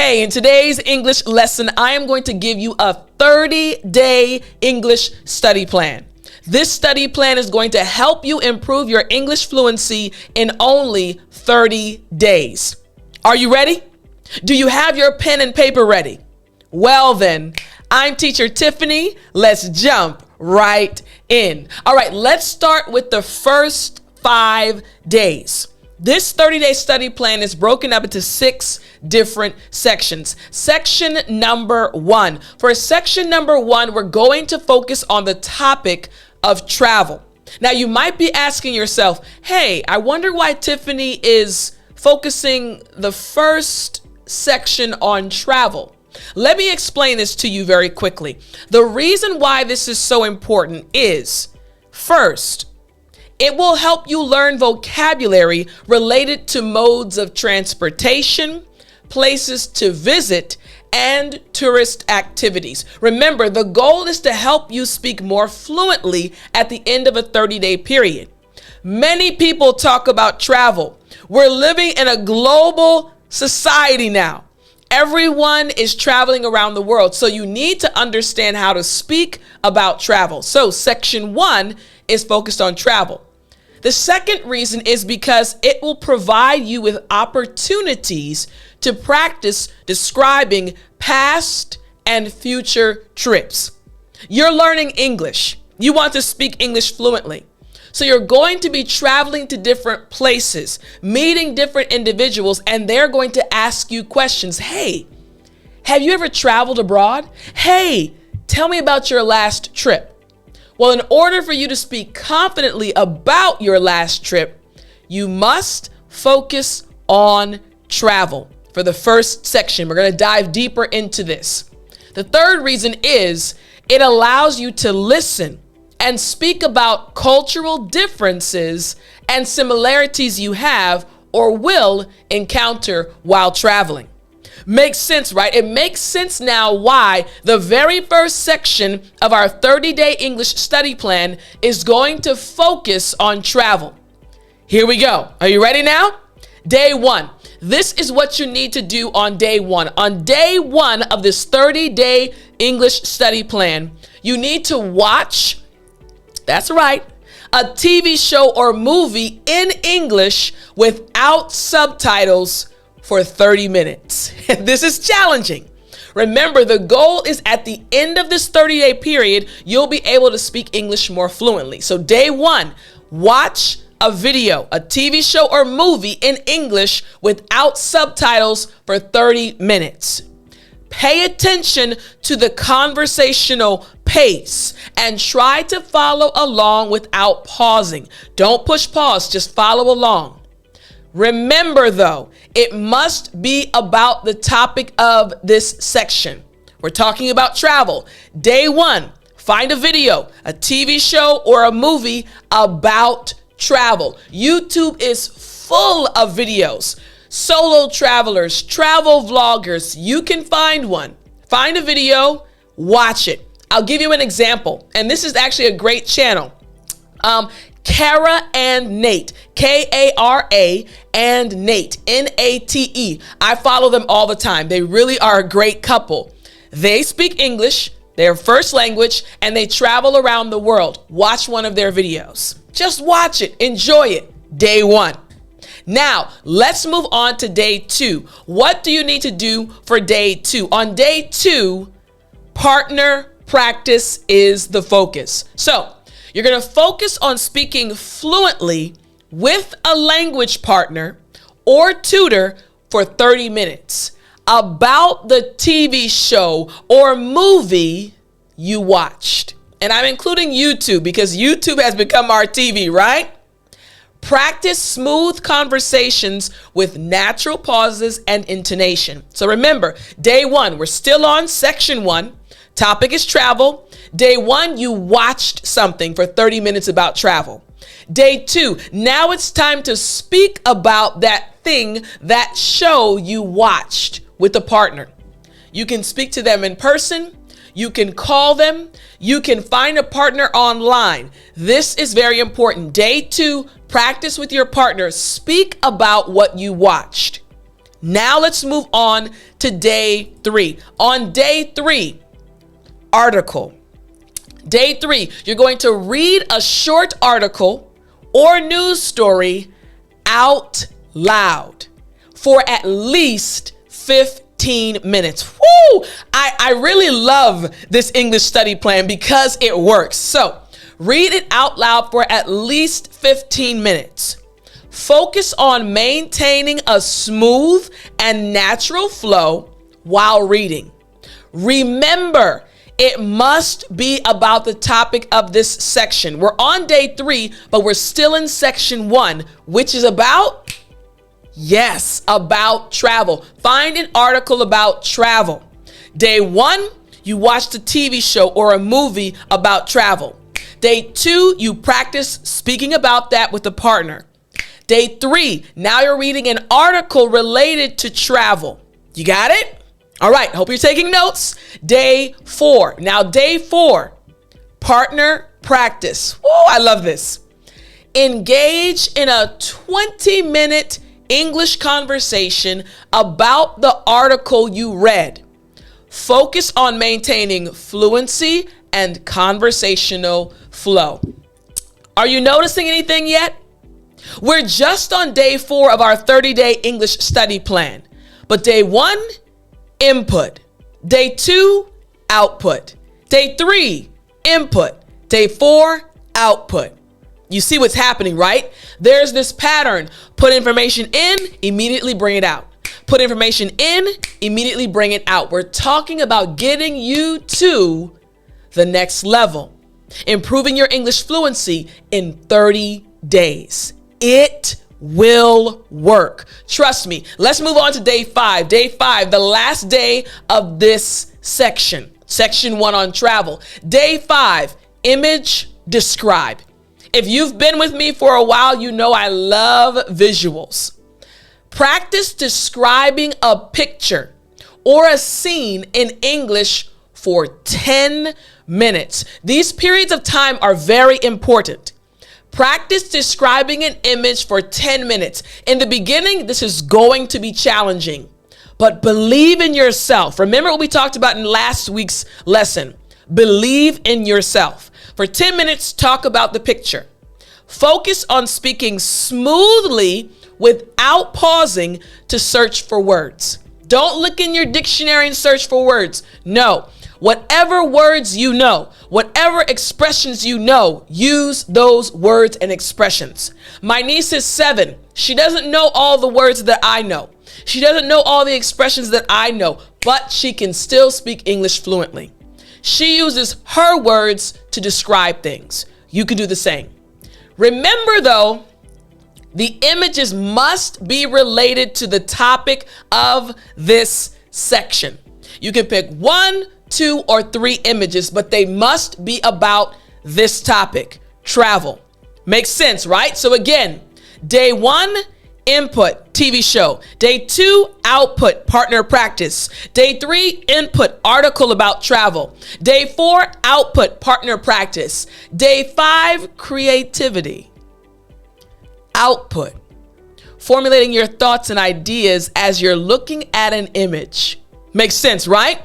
Hey, in today's English lesson, I am going to give you a 30-day English study plan. This study plan is going to help you improve your English fluency in only 30 days. Are you ready? Do you have your pen and paper ready? Well then, I'm teacher Tiffani. Let's jump right in. All right, let's start with the first 5 days. This 30-day study plan is broken up into 6 different sections. Section number 1. For section number 1, we're going to focus on the topic of travel. Now, you might be asking yourself, hey, I wonder why Tiffani is focusing the first section on travel. Let me explain this to you very quickly. The reason why this is so important is, first, it will help you learn vocabulary related to modes of transportation, places to visit, and tourist activities. Remember, the goal is to help you speak more fluently at the end of a 30-day period. Many people talk about travel. We're living in a global society now. Everyone is traveling around the world, so you need to understand how to speak about travel. So section 1 is focused on travel. The second reason is because it will provide you with opportunities to practice describing past and future trips. You're learning English. You want to speak English fluently. So you're going to be traveling to different places, meeting different individuals, and they're going to ask you questions. Hey, have you ever traveled abroad? Hey, tell me about your last trip. Well, in order for you to speak confidently about your last trip, you must focus on travel. For the first section, we're going to dive deeper into this. The third reason is it allows you to listen and speak about cultural differences and similarities you have or will encounter while traveling. Makes sense, right? It makes sense now why the very first section of our 30-day English study plan is going to focus on travel. Here we go. Are you ready now? Day 1. This is what you need to do on day 1. On day 1 of this 30-day English study plan, you need to watch, that's right, a TV show or movie in English without subtitles for 30 minutes. This is challenging. Remember, the goal is at the end of this 30-day period, you'll be able to speak English more fluently. So day 1, watch a video, a TV show or movie in English without subtitles for 30 minutes. Pay attention to the conversational pace and try to follow along without pausing. Don't push pause, just follow along. Remember though, it must be about the topic of this section. We're talking about travel. Day 1, find a video, a TV show, or a movie about travel. YouTube is full of videos. Solo travelers, travel vloggers, you can find one. Find a video, watch it. I'll give you an example, and this is actually a great channel. Kara and Nate, Kara and Nate, Nate. I follow them all the time. They really are a great couple. They speak English, their first language, and they travel around the world. Watch one of their videos. Just watch it, enjoy it. Day 1. Now, let's move on to day 2. What do you need to do for day 2? On day 2, partner practice is the focus. So, you're going to focus on speaking fluently with a language partner or tutor for 30 minutes about the TV show or movie you watched. And I'm including YouTube because YouTube has become our TV, right? Practice smooth conversations with natural pauses and intonation. So remember, day 1, we're still on section 1. Topic is travel. Day 1, you watched something for 30 minutes about travel. Day 2, now it's time to speak about that thing, that show you watched with a partner. You can speak to them in person. You can call them. You can find a partner online. This is very important. Day 2, practice with your partner. Speak about what you watched. Now let's move on to day 3. On day 3, article. Day 3, you're going to read a short article or news story out loud for at least 15 minutes. Woo! I really love this English study plan because it works. So read it out loud for at least 15 minutes. Focus on maintaining a smooth and natural flow while reading. Remember, it must be about the topic of this section. We're on day 3, but we're still in section 1, which is about, yes, about travel. Find an article about travel. Day 1, you watched a TV show or a movie about travel. Day 2, you practice speaking about that with a partner. Day 3, now you're reading an article related to travel. You got it? All right, hope you're taking notes. Day 4. Now, day 4, partner practice. Oh, I love this. Engage in a 20-minute English conversation about the article you read. Focus on maintaining fluency and conversational flow. Are you noticing anything yet? We're just on day 4 of our 30-day English study plan. But day 1, input. Day 2, output. Day 3, input. Day 4, output. You see what's happening, right? There's this pattern. Put information in, immediately bring it out. Put information in, immediately bring it out. We're talking about getting you to the next level. Improving your English fluency in 30 days. It will work. Trust me. Let's move on to day 5. Day 5, the last day of this section. Section 1 on travel. Day 5, image, describe. If you've been with me for a while, you know I love visuals. Practice describing a picture or a scene in English for 10 minutes. These periods of time are very important. Practice describing an image for 10 minutes. In the beginning, this is going to be challenging, but believe in yourself. Remember what we talked about in last week's lesson. Believe in yourself. For 10 minutes, talk about the picture. Focus on speaking smoothly without pausing to search for words. Don't look in your dictionary and search for words. No. Whatever words you know, whatever expressions you know, use those words and expressions. My niece is 7. She doesn't know all the words that I know. She doesn't know all the expressions that I know, but she can still speak English fluently. She uses her words to describe things. You can do the same. Remember though, the images must be related to the topic of this section. You can pick 1, 2, or 3 images, but they must be about this topic, travel. Makes sense, right? So again, day 1, input, TV show. Day 2, output, partner practice. Day 3, input, article about travel. Day 4, output, partner practice. Day 5, creativity. Output, formulating your thoughts and ideas as you're looking at an image. Makes sense, right?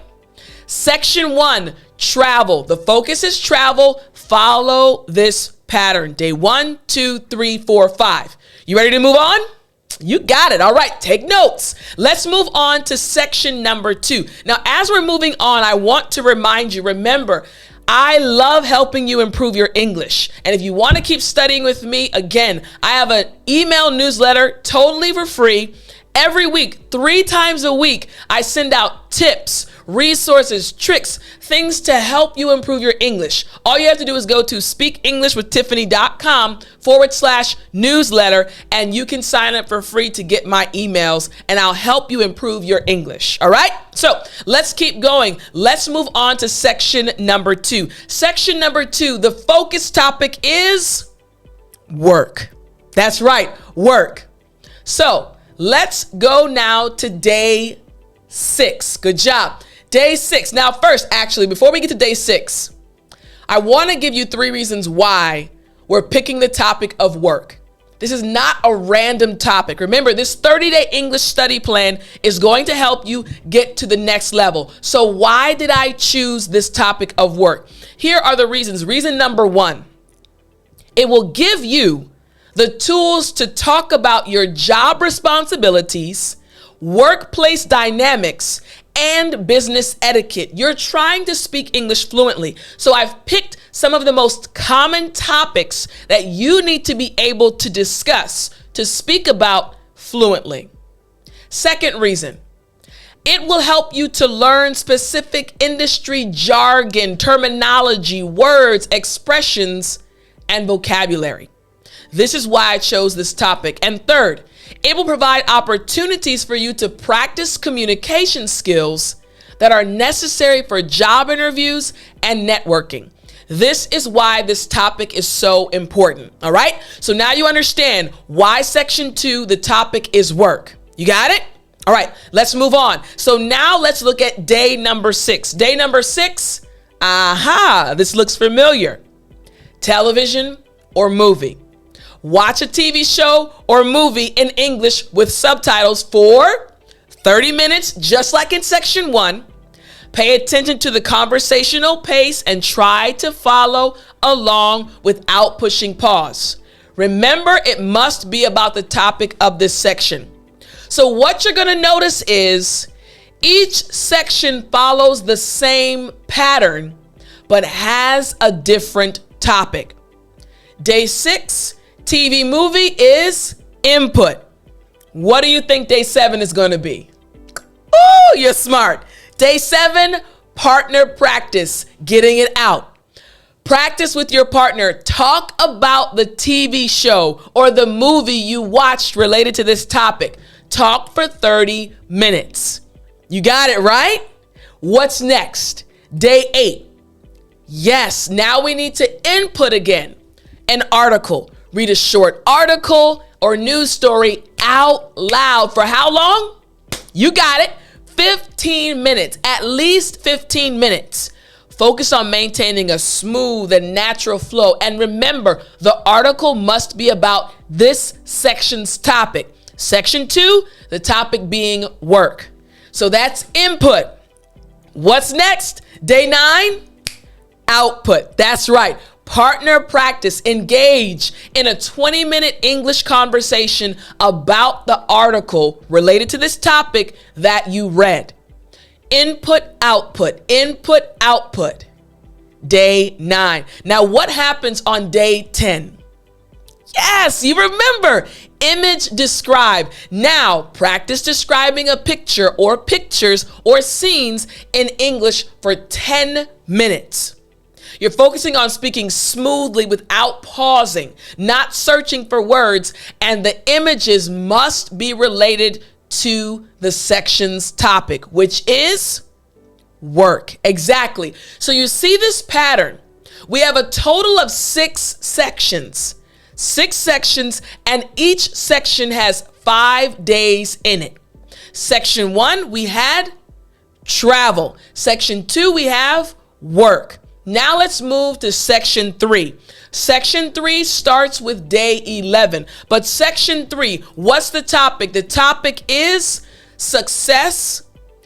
Section 1, travel. The focus is travel. Follow this pattern. Day 1, 2, 3, 4, 5. You ready to move on? You got it. All right, take notes. Let's move on to section number 2. Now, as we're moving on, I want to remind you, remember, I love helping you improve your English. And if you want to keep studying with me, again, I have an email newsletter totally for free. Every week, 3 times a week, I send out tips, resources, tricks, things to help you improve your English. All you have to do is go to speakenglishwithtiffani.com/newsletter, and you can sign up for free to get my emails, and I'll help you improve your English. All right? So let's keep going. Let's move on to section number 2. Section number 2, the focus topic is work. That's right, work. So let's go now to day 6. Good job. Day 6. Now first, actually, before we get to day 6, I want to give you 3 reasons why we're picking the topic of work. This is not a random topic. Remember, this 30-day English study plan is going to help you get to the next level. So why did I choose this topic of work? Here are the reasons. Reason number one, it will give you the tools to talk about your job responsibilities, workplace dynamics, and business etiquette. You're trying to speak English fluently. So I've picked some of the most common topics that you need to be able to discuss to speak about fluently. Second reason, it will help you to learn specific industry jargon, terminology, words, expressions, and vocabulary. This is why I chose this topic. And third, it will provide opportunities for you to practice communication skills that are necessary for job interviews and networking. This is why this topic is so important. All right. So now you understand why section 2, the topic is work. You got it? All right, let's move on. So now let's look at day number 6. Day number 6. This looks familiar. Television or movie. Watch a TV show or movie in English with subtitles for 30 minutes, just like in section 1. Pay attention to the conversational pace and try to follow along without pushing pause. Remember, it must be about the topic of this section. So what you're going to notice is each section follows the same pattern, but has a different topic. Day 6, TV movie is input. What do you think day 7 is going to be? Oh, you're smart. Day 7, partner practice, getting it out. Practice with your partner. Talk about the TV show or the movie you watched related to this topic. Talk for 30 minutes. You got it, right? What's next? Day 8. Yes, now we need to input again. An article. Read a short article or news story out loud. For how long? You got it. 15 minutes, at least 15 minutes. Focus on maintaining a smooth and natural flow. And remember, the article must be about this section's topic. Section 2, the topic being work. So that's input. What's next? Day 9, output. That's right. Partner practice. Engage in a 20-minute English conversation about the article related to this topic that you read. Input, output, input, output. Day 9. Now, what happens on day 10? Yes, you remember. Image describe. Now, practice describing a picture or pictures or scenes in English for 10 minutes. You're focusing on speaking smoothly without pausing, not searching for words, and the images must be related to the section's topic, which is work. Exactly. So you see this pattern. We have a total of 6 sections. 6 sections, and each section has 5 days in it. Section 1, we had travel. Section 2, we have work. Now let's move to section 3. Section 3 starts with day 11. But section 3, what's the topic? The topic is success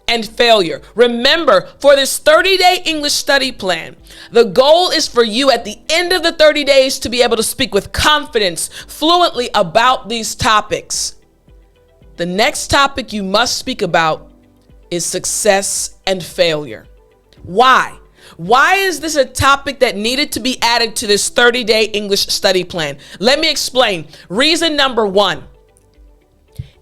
and failure. Remember, for this 30-day English study plan, the goal is for you at the end of the 30 days to be able to speak with confidence, fluently about these topics. The next topic you must speak about is success and failure. Why? Why is this a topic that needed to be added to this 30-day English study plan? Let me explain. Reason number 1,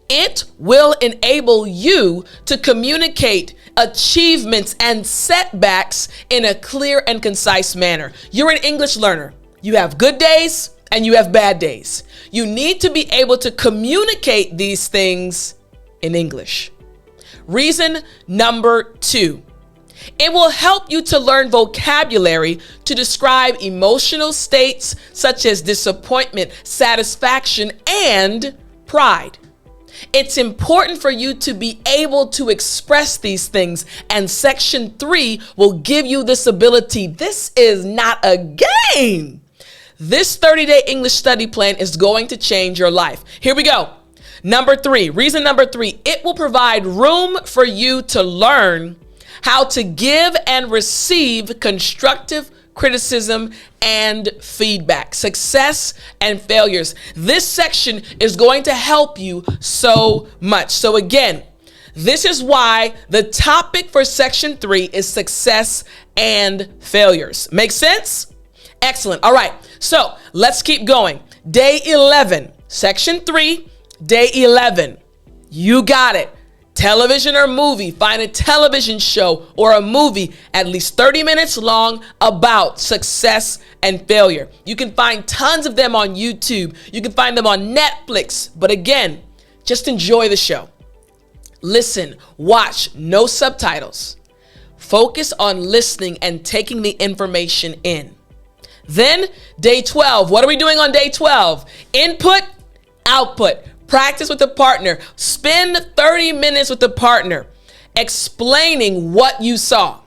it will enable you to communicate achievements and setbacks in a clear and concise manner. You're an English learner. You have good days and you have bad days. You need to be able to communicate these things in English. Reason number 2, it will help you to learn vocabulary to describe emotional states such as disappointment, satisfaction, and pride. It's important for you to be able to express these things, and section 3 will give you this ability. This is not a game. This 30-day English study plan is going to change your life. Here we go. Reason number three, it will provide room for you to learn how to give and receive constructive criticism and feedback, success and failures. This section is going to help you so much. So again, this is why the topic for section 3 is success and failures. Make sense? Excellent. All right. So let's keep going. Day 11, section 3, day 11. You got it. Television or movie. Find a television show or a movie at least 30 minutes long about success and failure. You can find tons of them on YouTube. You can find them on Netflix. But again, just enjoy the show. Listen, watch, no subtitles. Focus on listening and taking the information in. Then day 12, what are we doing on day 12? Input, output. Practice with a partner. Spend 30 minutes with a partner explaining what you saw,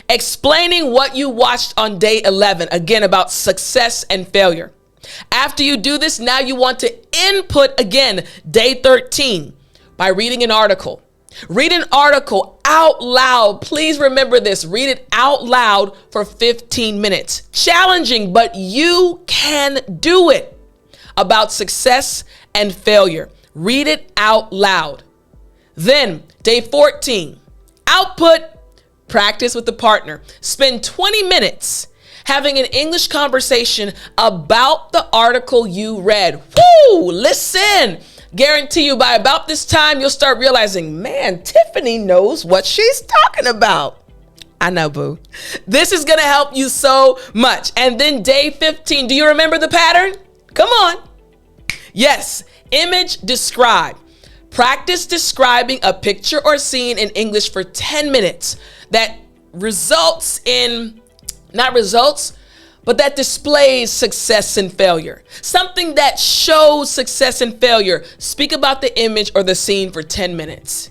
explaining what you watched on day 11, again, about success and failure. After you do this, now you want to input again, day 13, by reading an article. Read an article out loud. Please remember this. Read it out loud for 15 minutes. Challenging, but you can do it. About success and failure. Read it out loud. Then, day 14, output, practice with the partner. Spend 20 minutes having an English conversation about the article you read. Woo! Listen! Guarantee you by about this time, you'll start realizing, man, Tiffani knows what she's talking about. I know, boo. This is going to help you so much. And then day 15, do you remember the pattern? Come on. Yes, image describe. Practice describing a picture or scene in English for 10 minutes that that displays success and failure. Something that shows success and failure. Speak about the image or the scene for 10 minutes.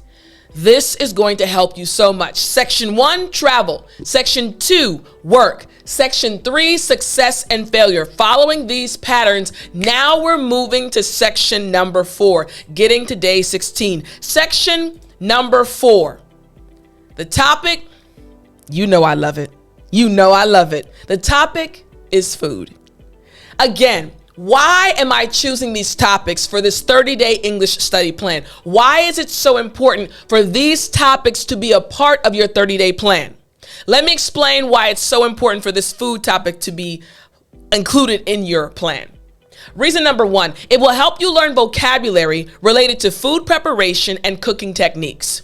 This is going to help you so much. Section 1, travel. Section 2, work. Section 3, success and failure. Following these patterns, now we're moving to section number 4, getting to day 16. Section number 4. The topic, you know I love it. You know I love it. The topic is food. Again, why am I choosing these topics for this 30-day English study plan? Why is it so important for these topics to be a part of your 30-day plan? Let me explain why it's so important for this food topic to be included in your plan. Reason number 1, it will help you learn vocabulary related to food preparation and cooking techniques.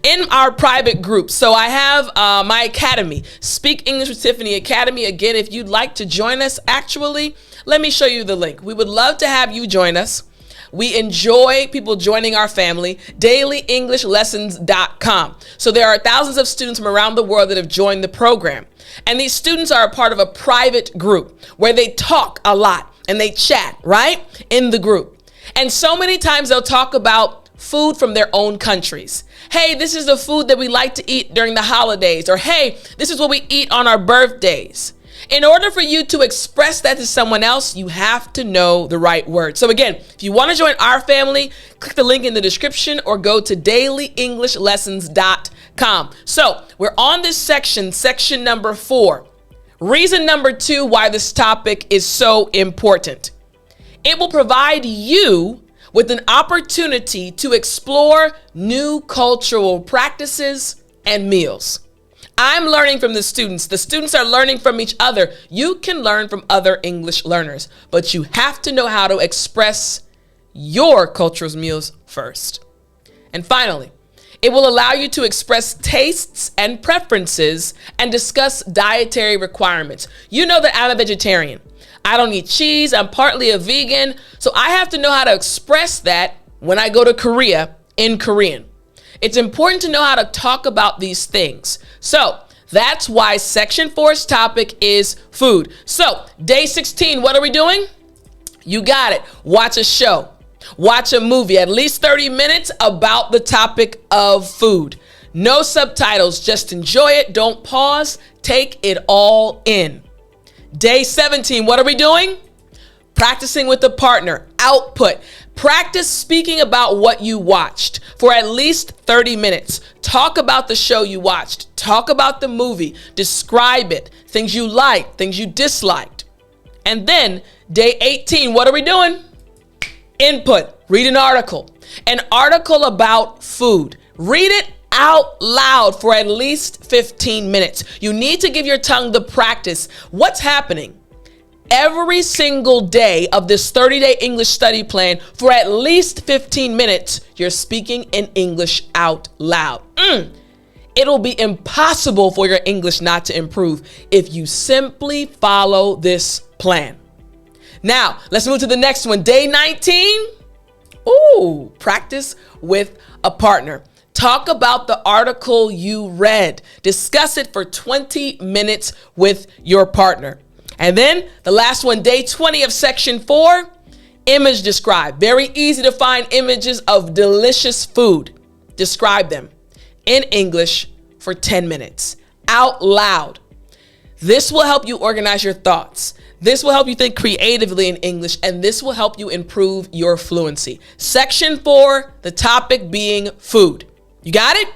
In our private group, so I have my academy, Speak English with Tiffani Academy. Again, if you'd like to join us, actually, let me show you the link. We would love to have you join us. We enjoy people joining our family, dailyenglishLessons.com. So there are thousands of students from around the world that have joined the program. And these students are a part of a private group where they talk a lot and they chat, right, in the group. And so many times they'll talk about food from their own countries. Hey, this is the food that we like to eat during the holidays. Or hey, this is what we eat on our birthdays. In order for you to express that to someone else, you have to know the right word. So again, if you want to join our family, click the link in the description or go to dailyenglishLessons.com. So we're on this section number 4. Reason number 2 why this topic is so important. It will provide you with an opportunity to explore new cultural practices and meals. I'm learning from the students. The students are learning from each other. You can learn from other English learners, but you have to know how to express your cultural meals first. And finally, it will allow you to express tastes and preferences and discuss dietary requirements. You know that I'm a vegetarian. I don't eat cheese. I'm partly a vegan. So I have to know how to express that when I go to Korea in Korean. It's important to know how to talk about these things. So that's why section 4's topic is food. So day 16, what are we doing? You got it. Watch a show. Watch a movie, at least 30 minutes about the topic of food. No subtitles, just enjoy it. Don't pause. Take it all in. Day 17, what are we doing? Practicing with a partner. Output. Practice speaking about what you watched for at least 30 minutes. Talk about the show you watched. Talk about the movie. Describe it. Things you liked, things you disliked. And then day 18, what are we doing? Input. Read an article. An article about food. Read it out loud for at least 15 minutes. You need to give your tongue the practice. What's happening? Every single day of this 30-day English study plan, for at least 15 minutes, you're speaking in English out loud. It'll be impossible for your English not to improve if you simply follow this plan. Now, let's move to the next one. Day 19. Practice with a partner. Talk about the article you read. Discuss it for 20 minutes with your partner. And then the last one, day 20 of section 4, image describe. Very easy to find images of delicious food. Describe them in English for 10 minutes out loud. This will help you organize your thoughts. This will help you think creatively in English, and this will help you improve your fluency. Section 4, the topic being food. You got it?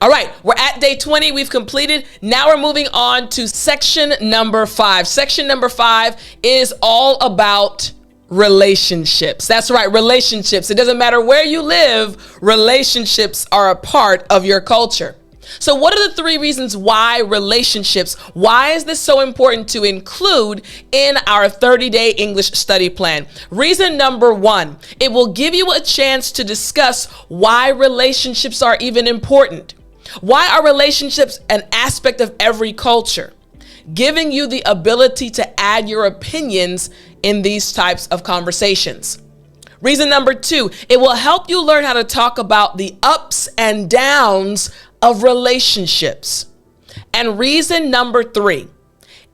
All right, we're at day 20. We've completed. Now we're moving on to section number 5. Section number 5 is all about relationships. That's right, relationships. It doesn't matter where you live, relationships are a part of your culture. So what are the 3 reasons why relationships, why is this so important to include in our 30-day English study plan? Reason number 1, it will give you a chance to discuss why relationships are even important. Why are relationships an aspect of every culture? Giving you the ability to add your opinions in these types of conversations. Reason number 2, it will help you learn how to talk about the ups and downs of relationships. And reason number 3,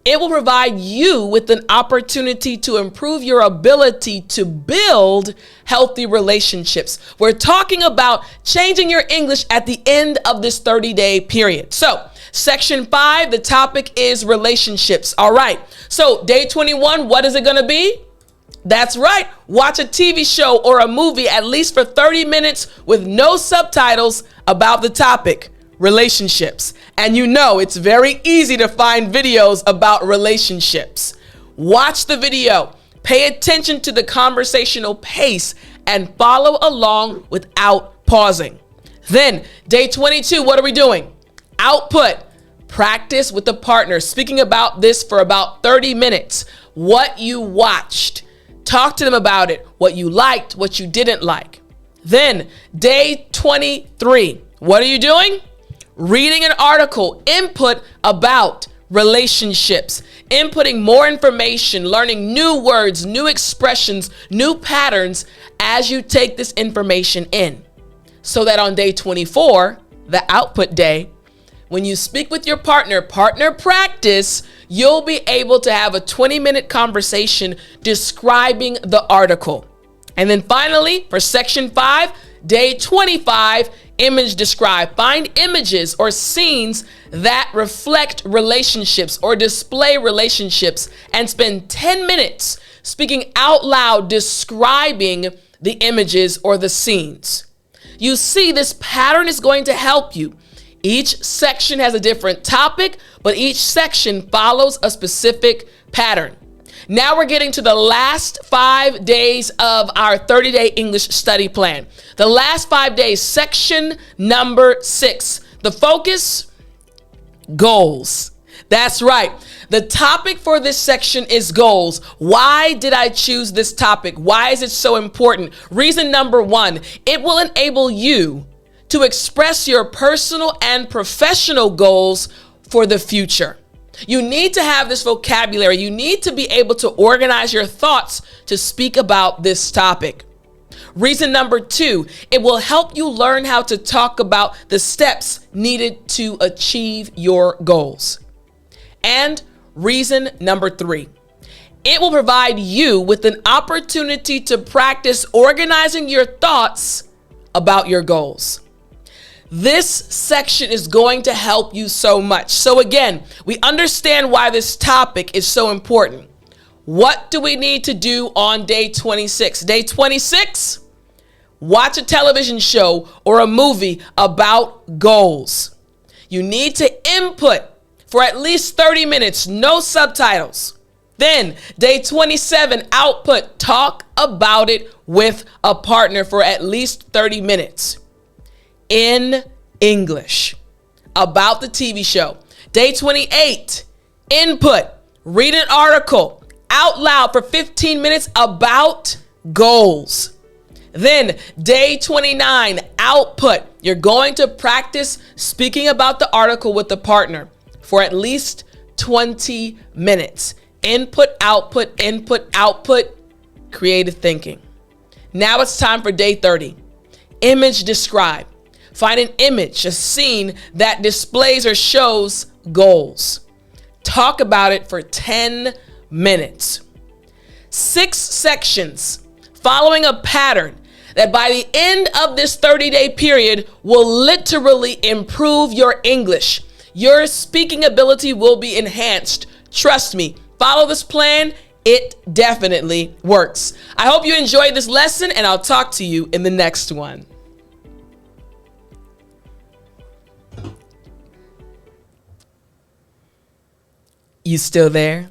it will provide you with an opportunity to improve your ability to build healthy relationships. We're talking about changing your English at the end of this 30-day period. So, section 5, the topic is relationships. All right. So, day 21, what is it going to be? That's right. Watch a TV show or a movie at least for 30 minutes with no subtitles about the topic. Relationships. And you know it's very easy to find videos about relationships. Watch the video, pay attention to the conversational pace, and follow along without pausing. Then, day 22, what are we doing? Output. Practice with a partner, speaking about this for about 30 minutes. What you watched. Talk to them about it, what you liked, what you didn't like. Then, day 23, what are you doing? Reading an article, input about relationships, inputting more information, learning new words, new expressions, new patterns as you take this information in. So that on day 24, the output day, when you speak with your partner practice, you'll be able to have a 20-minute conversation describing the article. And then finally, for section 5, day 25, image describe. Find images or scenes that reflect relationships or display relationships and spend 10 minutes speaking out loud describing the images or the scenes. You see, this pattern is going to help you. Each section has a different topic, but each section follows a specific pattern. Now we're getting to the last 5 days of our 30-day English study plan. The last 5 days, section number 6. The focus, goals. That's right. The topic for this section is goals. Why did I choose this topic? Why is it so important? Reason number 1, it will enable you to express your personal and professional goals for the future. You need to have this vocabulary. You need to be able to organize your thoughts to speak about this topic. Reason number 2, it will help you learn how to talk about the steps needed to achieve your goals. And reason number 3, it will provide you with an opportunity to practice organizing your thoughts about your goals. This section is going to help you so much. So again, we understand why this topic is so important. What do we need to do on day 26? Day 26, watch a television show or a movie about goals. You need to input for at least 30 minutes, no subtitles. Then day 27, output, talk about it with a partner for at least 30 minutes in English about the TV show. Day 28, input, read an article out loud for 15 minutes about goals. Then day 29, output, you're going to practice speaking about the article with the partner for at least 20 minutes. Input, output, creative thinking. Now it's time for day 30. Image describe. Find an image, a scene that displays or shows goals. Talk about it for 10 minutes. 6 sections following a pattern that by the end of this 30-day period will literally improve your English. Your speaking ability will be enhanced. Trust me, follow this plan. It definitely works. I hope you enjoyed this lesson, and I'll talk to you in the next one. You still there?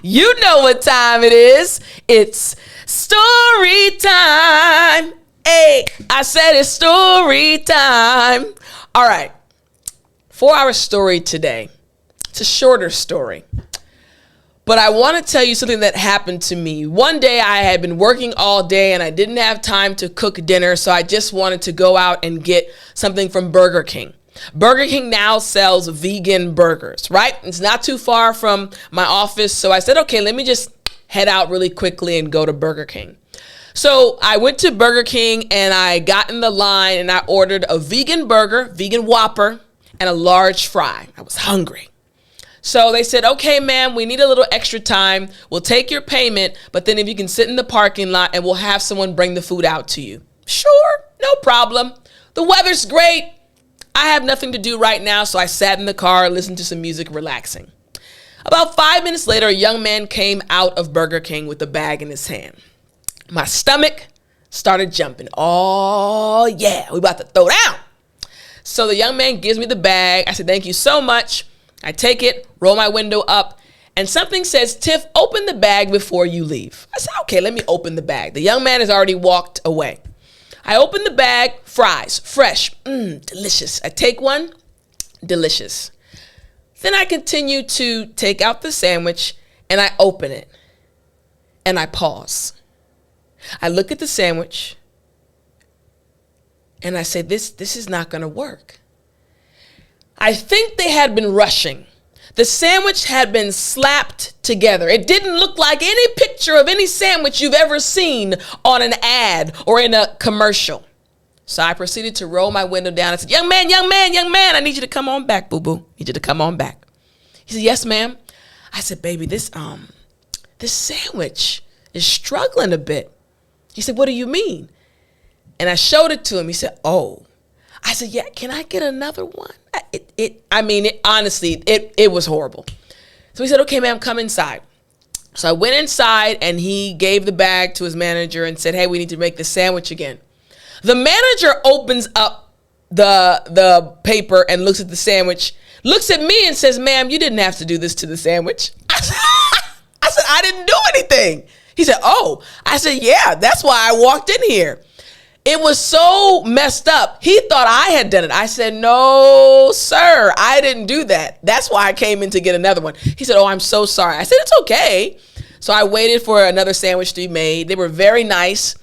You know what time it is. It's story time. Hey, I said it's story time. All right. For our story today, it's a shorter story, but I want to tell you something that happened to me. One day I had been working all day and I didn't have time to cook dinner, so I just wanted to go out and get something from Burger King. Burger King now sells vegan burgers, right? It's not too far from my office, so I said, okay, let me just head out really quickly and go to Burger King. So I went to Burger King and I got in the line and I ordered a vegan burger, vegan Whopper, and a large fry. I was hungry. So they said, okay, ma'am, we need a little extra time. We'll take your payment, but then if you can sit in the parking lot and we'll have someone bring the food out to you. Sure, no problem. The weather's great. I have nothing to do right now, so I sat in the car, listened to some music, relaxing. About 5 minutes later, a young man came out of Burger King with a bag in his hand. My stomach started jumping. Oh, yeah, we about to throw down. So the young man gives me the bag. I said, thank you so much. I take it, roll my window up, and something says, Tiff, open the bag before you leave. I said, okay, let me open the bag. The young man has already walked away. I open the bag, fries, fresh, delicious. I take one, delicious. Then I continue to take out the sandwich and I open it and I pause. I look at the sandwich and I say, this is not going to work. I think they had been rushing. The sandwich had been slapped together. It didn't look like any picture of any sandwich you've ever seen on an ad or in a commercial. So I proceeded to roll my window down and said, young man, I need you to come on back, boo-boo. I need you to come on back. He said, yes, ma'am. I said, baby, this sandwich is struggling a bit. He said, what do you mean? And I showed it to him. He said, oh. I said, yeah, can I get another one? Honestly, it was horrible. So he said, okay, ma'am, come inside. So I went inside and he gave the bag to his manager and said, hey, we need to make the sandwich again. The manager opens up the paper and looks at the sandwich, looks at me and says, ma'am, you didn't have to do this to the sandwich. I said, I didn't do anything. He said, oh. I said, yeah, that's why I walked in here. It was so messed up. He thought I had done it. I said, no, sir, I didn't do that. That's why I came in to get another one. He said, oh, I'm so sorry. I said, it's okay. So I waited for another sandwich to be made. They were very nice.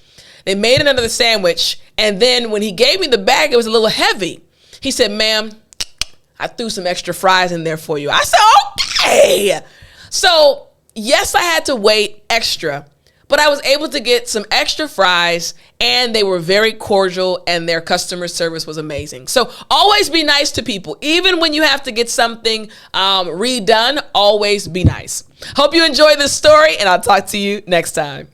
They made another sandwich. And then when he gave me the bag, it was a little heavy. He said, ma'am, I threw some extra fries in there for you. I said, okay. So yes, I had to wait extra, but I was able to get some extra fries and they were very cordial and their customer service was amazing. So always be nice to people. Even when you have to get something redone, always be nice. Hope you enjoy this story and I'll talk to you next time.